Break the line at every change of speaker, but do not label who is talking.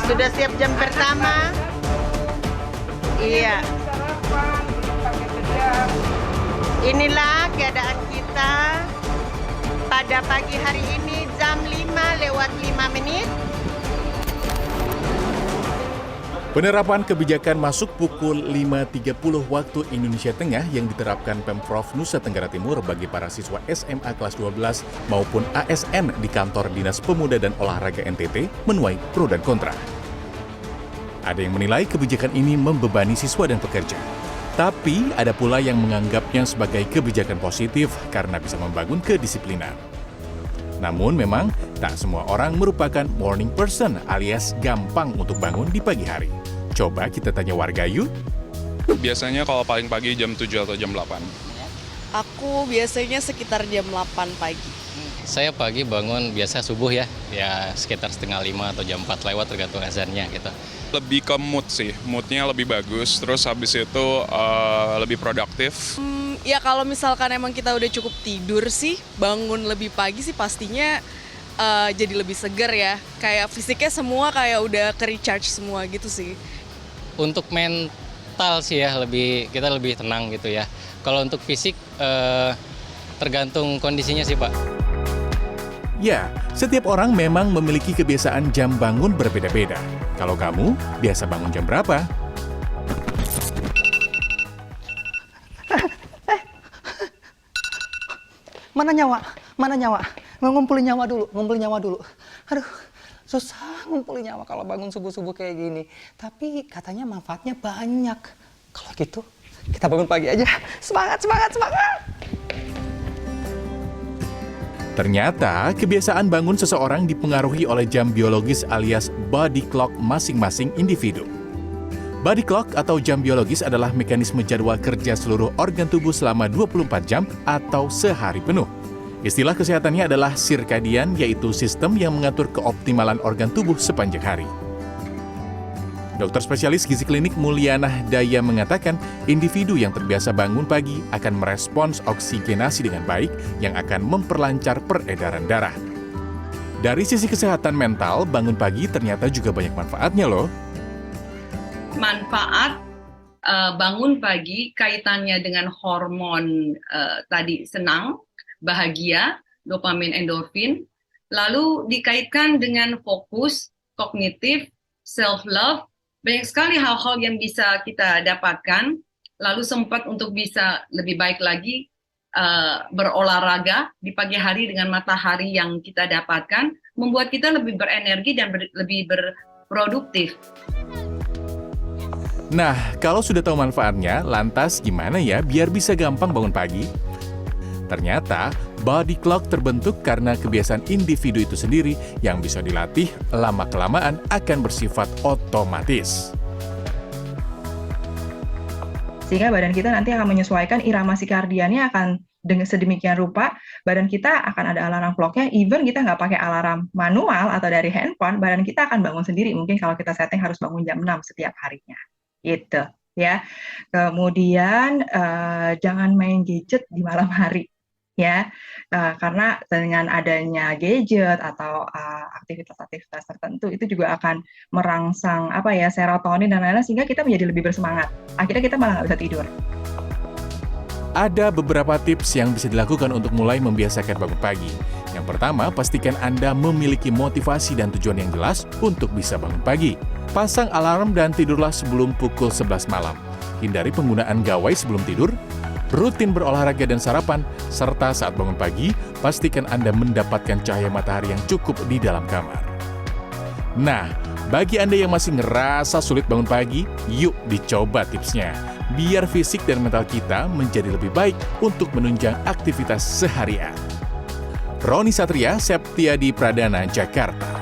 Sudah siap jam pertama? Iya. Inilah keadaan kita pada pagi hari ini jam 5:05.
Penerapan kebijakan masuk pukul 5.30 waktu Indonesia Tengah yang diterapkan Pemprov Nusa Tenggara Timur bagi para siswa SMA kelas 12 maupun ASN di kantor Dinas Pemuda dan Olahraga NTT menuai pro dan kontra. Ada yang menilai kebijakan ini membebani siswa dan pekerja. Tapi ada pula yang menganggapnya sebagai kebijakan positif karena bisa membangun kedisiplinan. Namun memang tak semua orang merupakan morning person alias gampang untuk bangun di pagi hari. Coba kita tanya warga yuk.
Biasanya kalau paling pagi jam 7 atau jam 8.
Aku biasanya sekitar jam 8 pagi.
Saya pagi bangun biasa subuh ya sekitar setengah 5 atau jam 4 lewat tergantung azannya gitu.
Lebih ke mood sih, moodnya lebih bagus, terus habis itu lebih produktif.
Ya kalau misalkan emang kita udah cukup tidur sih, bangun lebih pagi sih pastinya jadi lebih seger ya. Kayak fisiknya semua kayak udah ke-recharge semua gitu sih.
Untuk mental sih ya kita lebih tenang gitu ya. Kalau untuk fisik tergantung kondisinya sih Pak.
Ya, setiap orang memang memiliki kebiasaan jam bangun berbeda-beda. Kalau kamu, biasa bangun jam berapa?
Mana nyawa? Mana nyawa? Ngumpulin nyawa dulu. Aduh, susah ngumpulin nyawa kalau bangun subuh-subuh kayak gini. Tapi katanya manfaatnya banyak. Kalau gitu, kita bangun pagi aja. Semangat!
Ternyata, kebiasaan bangun seseorang dipengaruhi oleh jam biologis alias body clock masing-masing individu. Body clock atau jam biologis adalah mekanisme jadwal kerja seluruh organ tubuh selama 24 jam atau sehari penuh. Istilah kesehatannya adalah sirkadian, yaitu sistem yang mengatur keoptimalan organ tubuh sepanjang hari. Dokter spesialis gizi klinik Mulyanah Daya mengatakan, individu yang terbiasa bangun pagi akan merespons oksigenasi dengan baik yang akan memperlancar peredaran darah. Dari sisi kesehatan mental, bangun pagi ternyata juga banyak manfaatnya loh.
Manfaat bangun pagi kaitannya dengan hormon tadi senang, bahagia, dopamin, endorfin, lalu dikaitkan dengan fokus, kognitif, self-love, banyak sekali hal-hal yang bisa kita dapatkan, lalu sempat untuk bisa lebih baik lagi berolahraga di pagi hari dengan matahari yang kita dapatkan, membuat kita lebih berenergi dan lebih berproduktif.
Nah, kalau sudah tahu manfaatnya, lantas gimana ya biar bisa gampang bangun pagi? Ternyata, body clock terbentuk karena kebiasaan individu itu sendiri yang bisa dilatih lama-kelamaan akan bersifat otomatis.
Sehingga badan kita nanti akan menyesuaikan irama sirkadiannya akan dengan sedemikian rupa, badan kita akan ada alarm clock-nya, even kita nggak pakai alarm manual atau dari handphone, badan kita akan bangun sendiri. Mungkin kalau kita setting harus bangun jam 6 setiap harinya. Gitu ya. Kemudian jangan main gadget di malam hari ya, karena dengan adanya gadget atau aktivitas-aktivitas tertentu itu juga akan merangsang serotonin dan lain-lain sehingga kita menjadi lebih bersemangat. Akhirnya kita malah nggak bisa tidur.
Ada beberapa tips yang bisa dilakukan untuk mulai membiasakan bangun pagi. Yang pertama, pastikan Anda memiliki motivasi dan tujuan yang jelas untuk bisa bangun pagi. Pasang alarm dan tidurlah sebelum pukul 11 malam. Hindari penggunaan gawai sebelum tidur. Rutin berolahraga dan sarapan, serta saat bangun pagi, pastikan Anda mendapatkan cahaya matahari yang cukup di dalam kamar. Nah, bagi Anda yang masih ngerasa sulit bangun pagi, yuk dicoba tipsnya. Biar fisik dan mental kita menjadi lebih baik untuk menunjang aktivitas seharian. Roni Satria, Septiadi Pradana, Jakarta.